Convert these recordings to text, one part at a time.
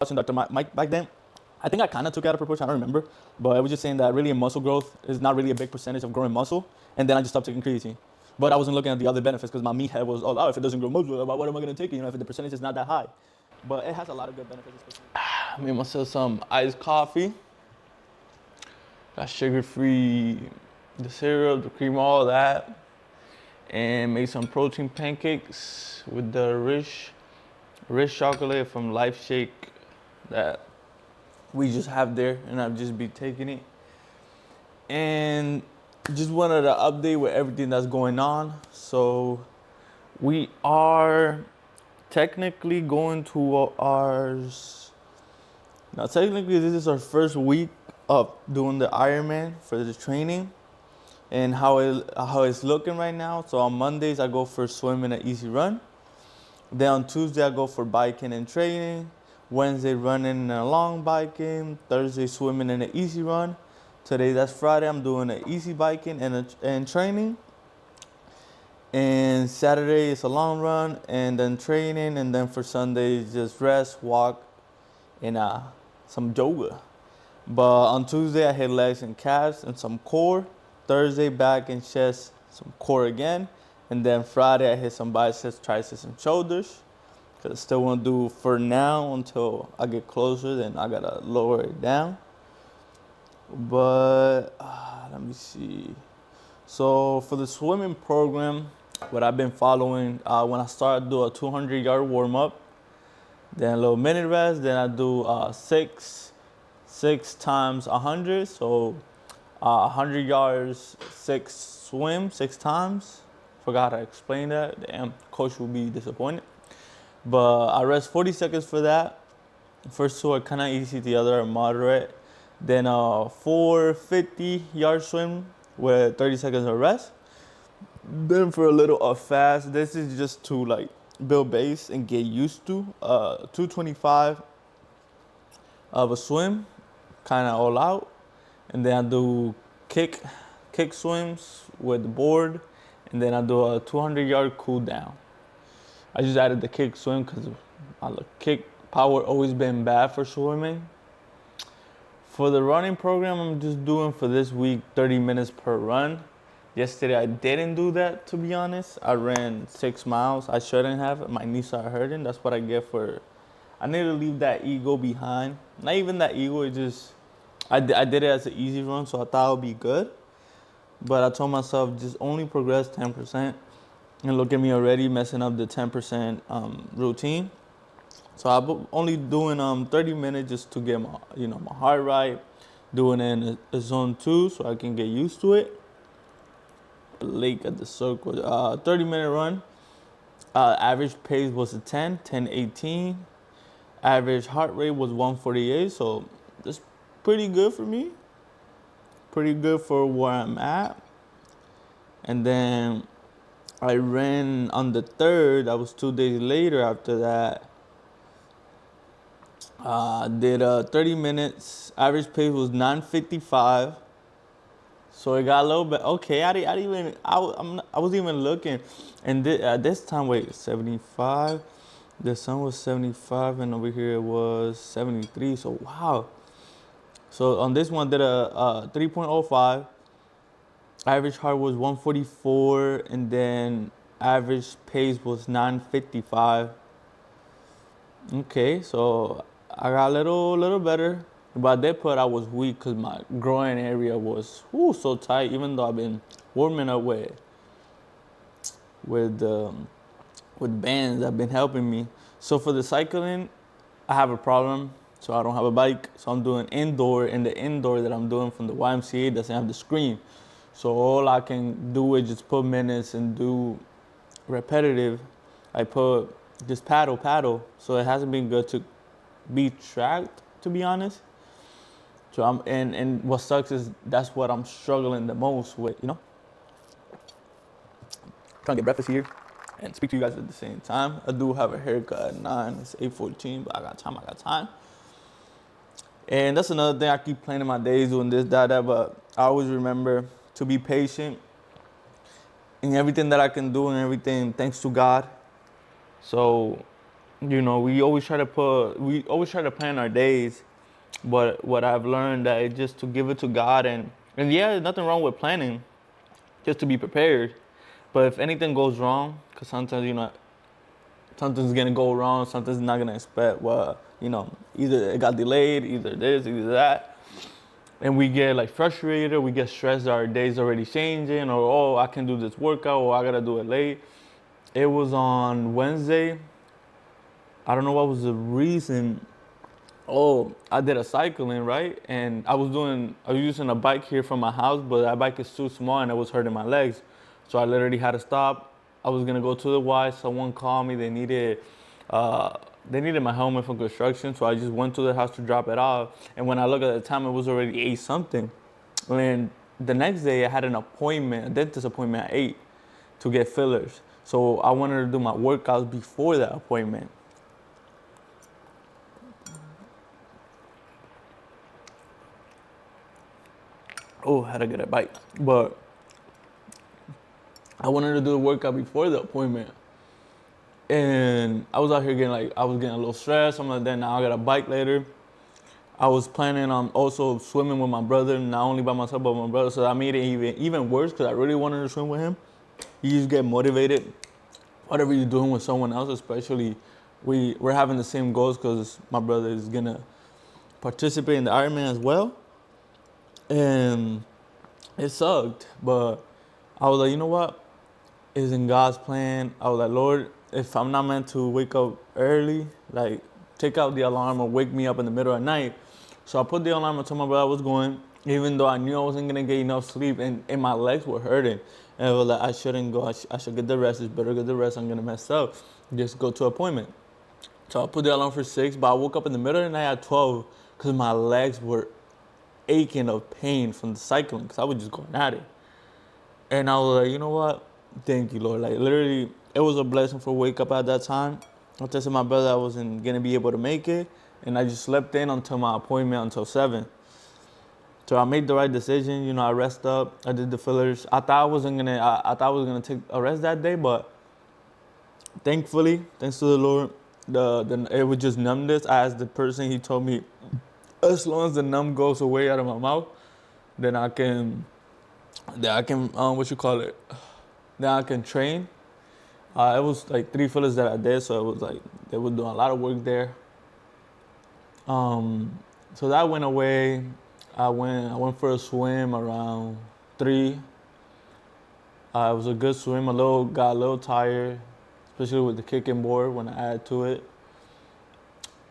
watching Dr. Mike back then, I think I kind of took it out of proportion. I don't remember, but I was just saying that really in muscle growth is not really a big percentage of growing muscle. And then I just stopped taking creatine. But I wasn't looking at the other benefits because my meathead was, oh, if it doesn't grow muscle, what am I going to take it? If the percentage is not that high. But it has a lot of good benefits. Especially. I made myself some iced coffee. Got sugar-free, the syrup, the cream, all that. And made some protein pancakes with the rich chocolate from Life Shake that we just have there, and I'll just be taking it. And just wanted to update with everything that's going on. So we are technically going to ours. Now, technically, this is our first week of doing the Ironman for the training and how it's looking right now. So on Mondays, I go for swimming and easy run. Then on Tuesday, I go for biking and training. Wednesday, running and a long biking. Thursday, swimming and an easy run. Today, that's Friday, I'm doing an easy biking and training. And Saturday is a long run and then training. And then for Sunday, just rest, walk, and some yoga. But on Tuesday, I hit legs and calves and some core. Thursday, back and chest, some core again. And then Friday, I hit some biceps, triceps, and shoulders. Because I still want to do for now until I get closer, then I got to lower it down. But let me see. So for the swimming program, what I've been following, when I start, I do a 200-yard warm-up, then a little minute rest, then I do six times 100. So 100 yards, 6 swim, 6 times. Forgot how to explain that. Damn, coach will be disappointed. But I rest 40 seconds for that. First two are kind of easy, the other are moderate. Then 450-yard swim with 30 seconds of rest. Then for a little fast, this is just to like build base and get used to. 225 of a swim, kind of all out. And then I do kick swims with the board. And then I do a 200-yard cool down. I just added the kick swim because my kick power always been bad for swimming. For the running program, I'm just doing for this week 30 minutes per run. Yesterday I didn't do that, to be honest. I ran 6 miles. I shouldn't have. My knees started hurting. That's what I get for. I need to leave that ego behind. Not even that ego. It just I did it as an easy run, so I thought it would be good. But I told myself just only progress 10%. And look at me already messing up the 10% routine. So I'm only doing 30 minutes just to get my heart right. Doing it in a zone 2 so I can get used to it. Lake at the circle, 30-minute run. Average pace was a 10:18. Average heart rate was 148. So that's pretty good for me. Pretty good for where I'm at. And then I ran on the 3rd. That was 2 days later after that. Did 30 minutes. Average pace was 9:55. So it got a little bit. Okay, I wasn't even looking. And this time, wait, 75. The sun was 75, and over here it was 73. So wow. So on this one, I did a 3.05. Average heart was 144, and then average pace was 9:55. Okay, so I got a little better. But at that point, I was weak because my groin area was so tight. Even though I've been warming up with bands, that have been helping me. So for the cycling, I have a problem. So I don't have a bike. So I'm doing indoor, and the indoor that I'm doing from the YMCA doesn't have the screen. So all I can do is just put minutes and do repetitive. I put just paddle. So it hasn't been good to be tracked, to be honest. So and what sucks is that's what I'm struggling the most with, Trying to get breakfast here and speak to you guys at the same time. I do have a haircut at 9. It's 8:14, but I got time. And that's another thing. I keep planning my days doing this, that, but I always remember to be patient in everything that I can do and everything thanks to God. So we always try to plan our days, but what I've learned that is just to give it to God, and yeah, there's nothing wrong with planning, just to be prepared. But if anything goes wrong, because sometimes something's gonna go wrong, something's not gonna expect. Well, either it got delayed, either this, either that, and we get like frustrated, we get stressed that our day's already changing, or oh, I can do this workout, or I gotta do it late. It was on Wednesday. I don't know what was the reason. Oh, I did a cycling, right? And I was using a bike here from my house, but that bike is too small and it was hurting my legs. So I literally had to stop. I was gonna go to the Y. Someone called me. Uh, they needed my helmet from construction. So I just went to the house to drop it off. And when I look at the time, it was already 8 something. And the next day I had an appointment, a dentist appointment at 8 to get fillers. So I wanted to do my workouts before that appointment. Oh, I had to get a bite. But I wanted to do the workout before the appointment. And I was out here I was getting a little stressed. I'm like, then now I got a bike later. I was planning on also swimming with my brother, not only by myself, but with my brother. So that made it even worse because I really wanted to swim with him. You just get motivated, whatever you're doing with someone else, especially we're having the same goals because my brother is going to participate in the Ironman as well. And it sucked, but I was like, you know what? It's in God's plan. I was like, Lord, if I'm not meant to wake up early, like take out the alarm or wake me up in the middle of the night. So I put the alarm and told my brother I was going, even though I knew I wasn't gonna get enough sleep and my legs were hurting. And I was like, I shouldn't go. I should get the rest. It's better get the rest. I'm gonna mess up. Just go to an appointment. So I put the alarm for 6, but I woke up in the middle of the night at 12 because my legs were aching of pain from the cycling because I was just going at it. And I was like, you know what? Thank you, Lord. Like literally, it was a blessing for wake up at that time. I texted my brother I wasn't gonna be able to make it, and I just slept in until my appointment until 7. So I made the right decision. I rest up. I did the fillers. I thought I wasn't gonna. I thought I was gonna take a rest that day, but thankfully, thanks to the Lord, it was just numbness. I asked the person. He told me, as long as the numb goes away out of my mouth, then I can what you call it, then I can train. It was like 3 fillers that I did, so it was like they were doing a lot of work there. So that went away. I went for a swim around 3. It was a good swim. Got a little tired, especially with the kicking board when I added to it.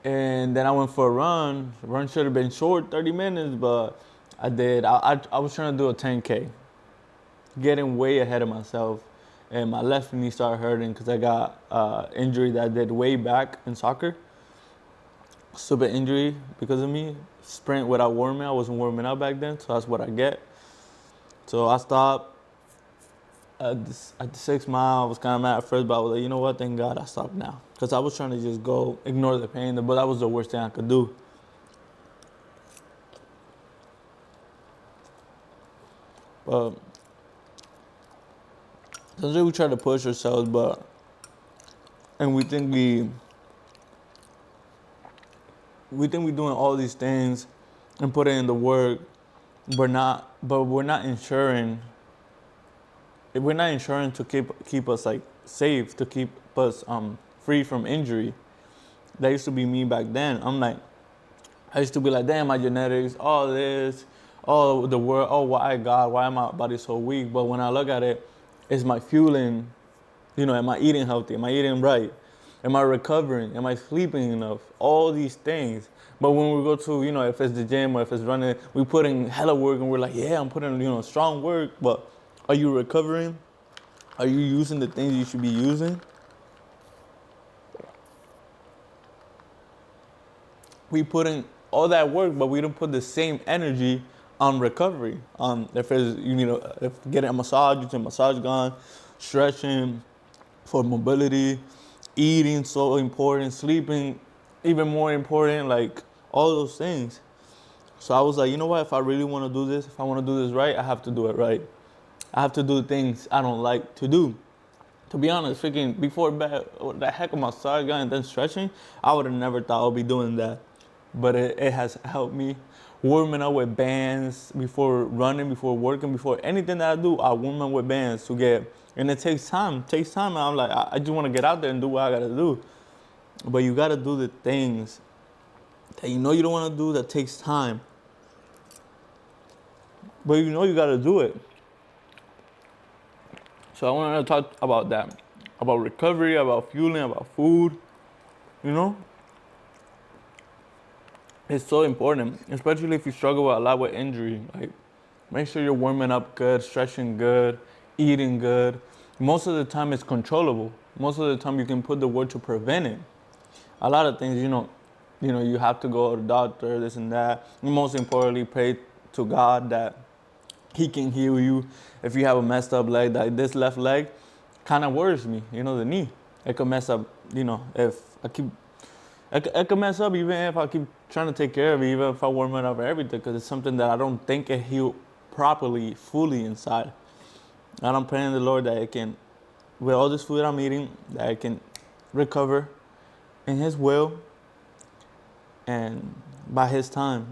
And then I went for a run. The run should have been short, 30 minutes, but I did. I was trying to do a 10K, getting way ahead of myself. And my left knee started hurting because I got injury that I did way back in soccer. Stupid injury because of me. Sprint without warming. I wasn't warming up back then, so that's what I get. So I stopped at the 6 mile. I was kind of mad at first, but I was like, you know what? Thank God I stopped now. Because I was trying to just go ignore the pain, but that was the worst thing I could do. But sometimes we try to push ourselves, and we think we're doing all these things and putting in the work, but we're not ensuring. We're not ensuring to keep us like safe, to keep us free from injury. That used to be me back then. I used to be like, damn, my genetics, all this, all the world, oh, why God, why my body so weak? But when I look at it, it's my fueling. Am I eating healthy? Am I eating right? Am I recovering? Am I sleeping enough? All these things. But when we go to, if it's the gym or if it's running, we put in hella work and we're like, yeah, I'm putting, strong work. But are you recovering? Are you using the things you should be using? We put in all that work, but we don't put the same energy on recovery. If it's, if getting a massage, using a massage gun, stretching for mobility, eating so important, sleeping even more important, like all those things. So I was like, you know what? If I really want to do this, if I want to do this right, I have to do it right. I have to do things I don't like to do. To be honest, freaking before bed, the heck of massage gun and then stretching, I would have never thought I would be doing that. But it has helped me. Warming up with bands before running, before working, before anything that I do, I warm up with bands to get, and it takes time. It takes time. And I'm like, I just want to get out there and do what I gotta do. But you gotta do the things that you know you don't want to do that takes time. But you know you gotta do it. So I want to talk about that, about recovery, about fueling, about food. You know, it's so important, especially if you struggle a lot with injury. Like, make sure you're warming up good, stretching good, eating good. Most of the time, it's controllable. Most of the time, you can put the word to prevent it. A lot of things, you have to go to the doctor, this and that. And most importantly, pray to God that He can heal you. If you have a messed up leg, like this left leg, kind of worries me. The knee. It could mess up. If it could mess up even if I keep trying to take care of it, even if I warm it up and everything, because it's something that I don't think it healed properly, fully inside. And I'm praying to the Lord that it can, with all this food I'm eating, that it can recover in His will and by His time.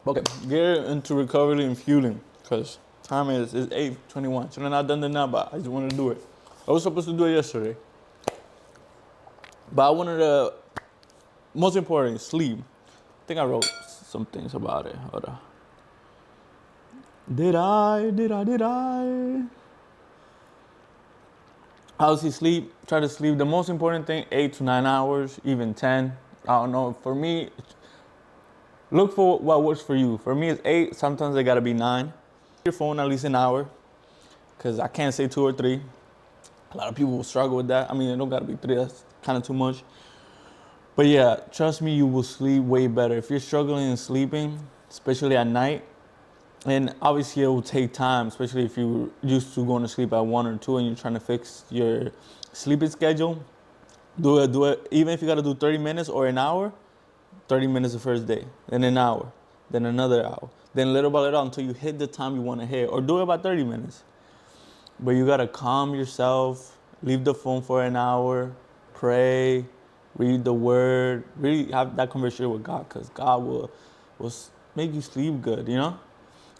Okay, get into recovery and fueling, because time is 8:21. So I'm not done now, but I just want to do it. I was supposed to do it yesterday. But I wanted to, most important, sleep. I think I wrote some things about it. Hold on. Did I? Obviously, sleep. Try to sleep. The most important thing, 8 to 9 hours, even 10. I don't know. For me, look for what works for you. For me, it's 8. Sometimes it gotta be 9. Your phone at least an hour, because I can't say 2 or 3. A lot of people will struggle with that. I mean, it don't gotta be 3. That's kind of too much. But yeah, trust me, you will sleep way better. If you're struggling in sleeping, especially at night, and obviously it will take time, especially if you're used to going to sleep at 1 or 2 and you're trying to fix your sleeping schedule. Do it. Even if you gotta do 30 minutes or an hour, 30 minutes the first day, then an hour, then another hour, then little by little until you hit the time you want to hit, or do it about 30 minutes. But you gotta calm yourself, leave the phone for an hour, pray, read the word, really have that conversation with God, because God will make you sleep good.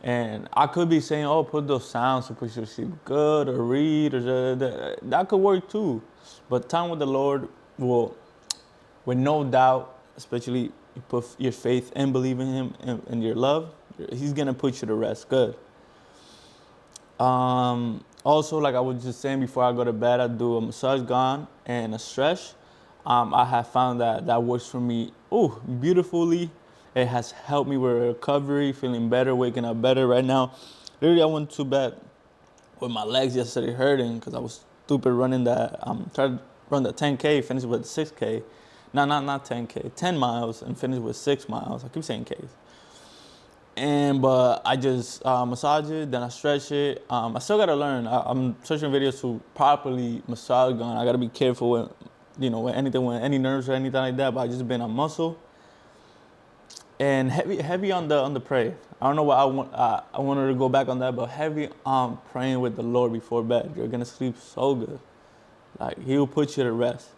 And I could be saying, oh, put those sounds to put you to sleep good, or read, or that could work too. But time with the Lord will, with no doubt, especially you put your faith and believe in Him and your love, He's gonna put you to rest good. Also, like I was just saying, before I go to bed, I do a massage gun and a stretch. I have found that works for me beautifully. It has helped me with recovery, feeling better, waking up better right now. Literally, I went to bed with my legs yesterday hurting because I was stupid running that. Tried to run the 10K, finished with 6K. No, not 10K, 10 miles and finished with 6 miles. I keep saying Ks. But I just massage it, then I stretch it. I still gotta learn. I'm searching videos to properly massage gun. I gotta be careful with, with any nerves or anything like that. But I just been on muscle and heavy on the prayer. I don't know what I wanted to go back on that, but heavy on praying with the Lord before bed. You're gonna sleep so good. Like He'll put you to rest.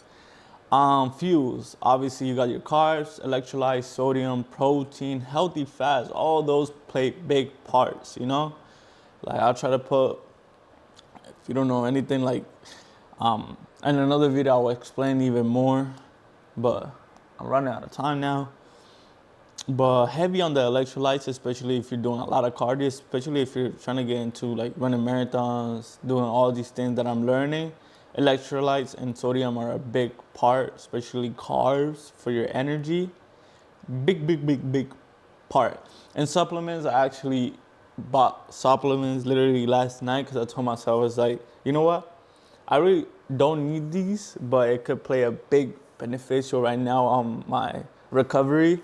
Fuels. Obviously, you got your carbs, electrolytes, sodium, protein, healthy fats. All those play big parts. Like I'll try to put. If you don't know anything, like, in another video, I will explain even more. But I'm running out of time now. But heavy on the electrolytes, especially if you're doing a lot of cardio, especially if you're trying to get into like running marathons, doing all these things that I'm learning. Electrolytes and sodium are a big part, especially carbs for your energy. Big part. And supplements, I actually bought supplements literally last night because I told myself, I was like, you know what? I really don't need these, but it could play a big beneficial right now on my recovery.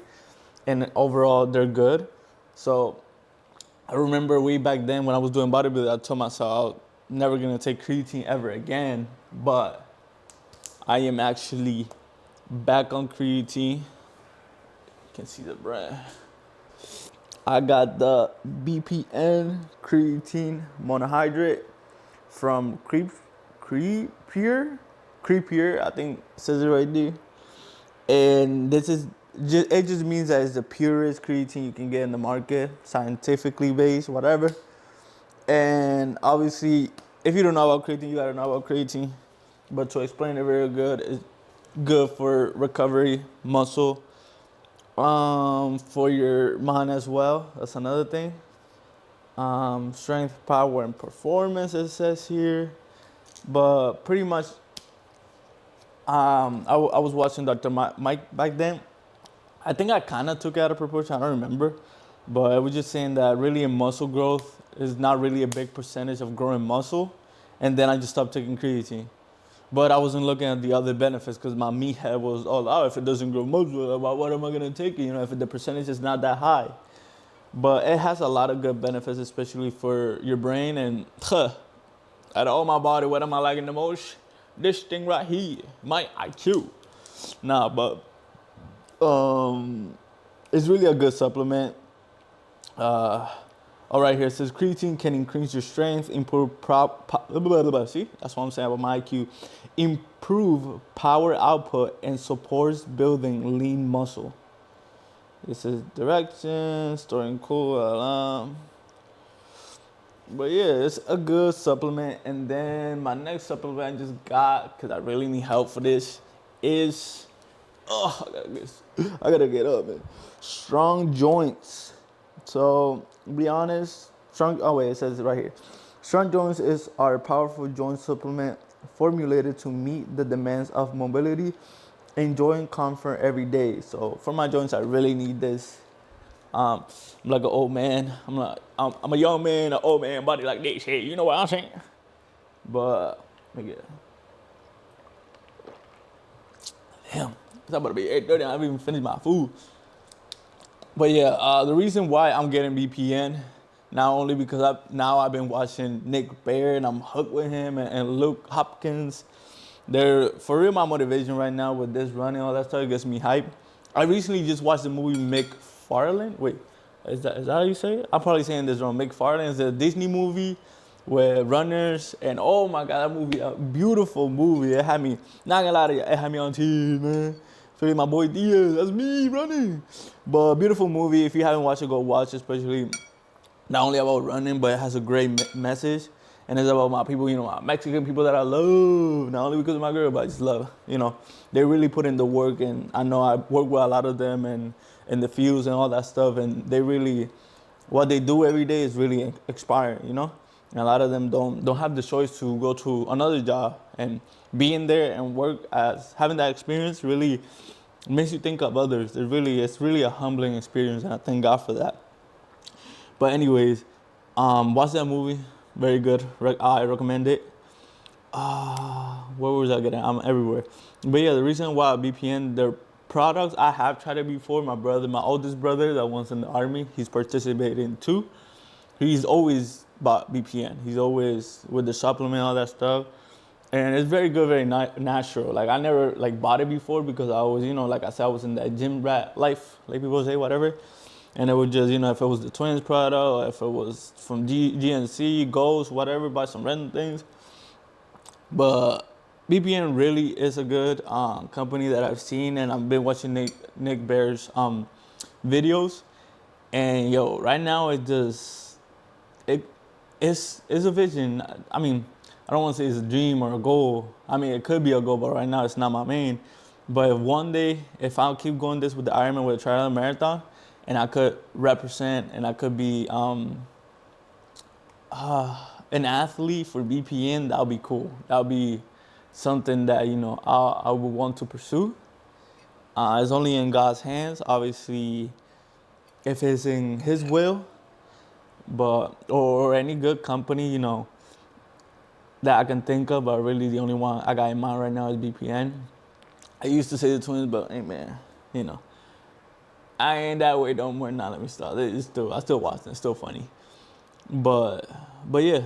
And overall, they're good. So I remember way back then when I was doing bodybuilding, I told myself I'm never gonna take creatine ever again. But I am actually back on creatine. You can see the brand. I got the BPN creatine monohydrate from Creepier, I think it says it right there. And this is just, it just means that it's the purest creatine you can get in the market, scientifically based, whatever. And obviously, if you don't know about creatine, you gotta know about creatine. But to explain it very good, it's good for recovery, muscle, for your mind as well. That's another thing. Strength, power, and performance, it says here. But pretty much, I was watching Dr. Mike back then. I think I kind of took it out of proportion. I don't remember. But I was just saying that really in muscle growth is not really a big percentage of growing muscle. And then I just stopped taking creatine. But I wasn't looking at the other benefits because my meathead was all, oh, if it doesn't grow muscle, what am I going to take it? You know, if the percentage is not that high. But it has a lot of good benefits, especially for your brain. And out of all my body, what am I liking the most? This thing right here, my IQ. Nah, but it's really a good supplement. All right, here it says creatine can increase your strength, improve see, that's what I'm saying about my IQ, improve power output, and supports building lean muscle. This is direction, storing cool. But yeah, it's a good supplement. And then my next supplement I just got, because I really need help for this, is, I gotta get up, man. Strong joints. So, be honest, it says it right here. Strong joints is our powerful joint supplement formulated to meet the demands of mobility, enjoying comfort every day. So, for my joints, I really need this. I'm like an old man. I'm a young man, an old man body like this. Hey, you know what I'm saying? But, yeah. Damn, it's about to be 8:30. I haven't even finished my food. But yeah, the reason why I'm getting BPN, not only because I've been watching Nick Bear and I'm hooked with him and Luke Hopkins. They're for real my motivation right now with this running, all that stuff gets me hyped. I recently just watched the movie McFarlane. Wait, is that how you say it? I'm probably saying this wrong. McFarlane is a Disney movie with runners, and oh my god, that movie, a beautiful movie. It had me, not gonna lie to you, it had me on TV, man. Feel my boy Diaz, that's me running. But beautiful movie. If you haven't watched it, go watch it. Especially not only about running, but it has a great message. And it's about my people, you know, my Mexican people that I love. Not only because of my girl, but I just love, you know. They really put in the work, and I know I work with a lot of them and in the fields and all that stuff. And they really, what they do every day is really inspiring, you know. And a lot of them don't have the choice to go to another job, and being there and work as having that experience really makes you think of others. It's really a humbling experience, and I thank God for that. But anyways, watch that movie. Very good. I recommend it. Where was I getting? I'm everywhere. But yeah, the reason why BPN, their products, I have tried it before. My oldest brother that was in the army, he's participating too. He's always bought BPN. He's always with the supplement, all that stuff. And it's very good, very natural. Like I never like bought it before because I was, you know, like I said, I was in that gym rat life, like people say, whatever. And it would just, you know, if it was the twins product, or if it was from GNC, Ghost, whatever, buy some random things. But BPN really is a good company that I've seen, and I've been watching Nick Bear's videos. And yo, right now it's a vision. I mean, I don't want to say it's a dream or a goal. I mean, it could be a goal, but right now it's not my main. But if one day, if I'll keep going this with the Ironman, with the Triathlon Marathon, and I could represent, and I could be an athlete for BPN, that would be cool. That would be something that, you know, I would want to pursue. It's only in God's hands, obviously, if it's in His will, but or any good company, you know, that I can think of, but really the only one I got in mind right now is BPN. I used to say the twins, but hey man, you know, I ain't that way no more. Now let me stop. I still watch them. It's still funny. But yeah,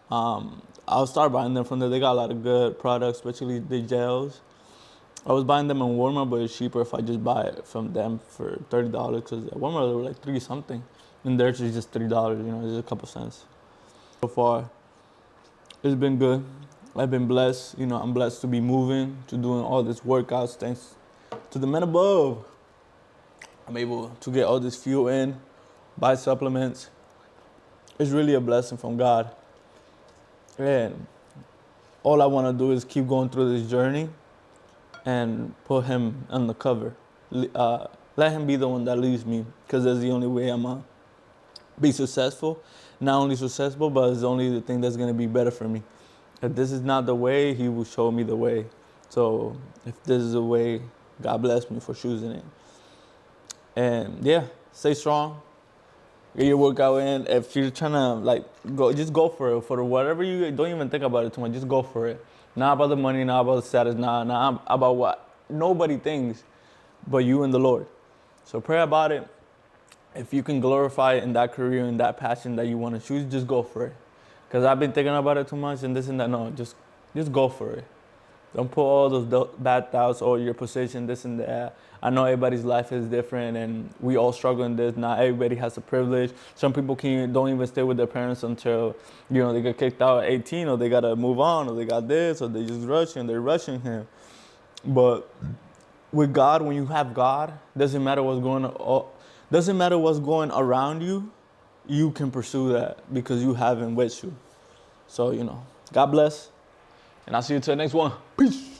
I'll start buying them from there. They got a lot of good products, especially the gels. I was buying them in Walmart, but it's cheaper if I just buy it from them for $30 because at Walmart they were like 3 something. and theirs is just $3. You know, it's just a couple cents. So far, it's been good. I've been blessed. You know, I'm blessed to be moving, to doing all this workouts. Thanks to the men above, I'm able to get all this fuel in, buy supplements. It's really a blessing from God. And all I want to do is keep going through this journey and put him on the cover. Let him be the one that leads me, because that's the only way I'm going to be successful. Not only successful, but it's only the thing that's going to be better for me. If this is not the way, he will show me the way. So if this is the way, God bless me for choosing it. And yeah, stay strong. Get your workout in. If you're trying to like go, just go for it. For whatever you don't even think about it too much. Just go for it. Not about the money, not about the status, not about what nobody thinks, but you and the Lord. So pray about it. If you can glorify it in that career, in that passion that you want to choose, just go for it. Because I've been thinking about it too much and this and that. No, just go for it. Don't put all those bad thoughts or your position, this and that. I know everybody's life is different and we all struggle in this. Not everybody has the privilege. Some people don't even stay with their parents until, you know, they get kicked out at 18, or they got to move on, or they got this, or they just they're rushing him. But with God, when you have God, doesn't matter what's going around you, you can pursue that because you have him with you. So, you know, God bless. And I'll see you till the next one. Peace.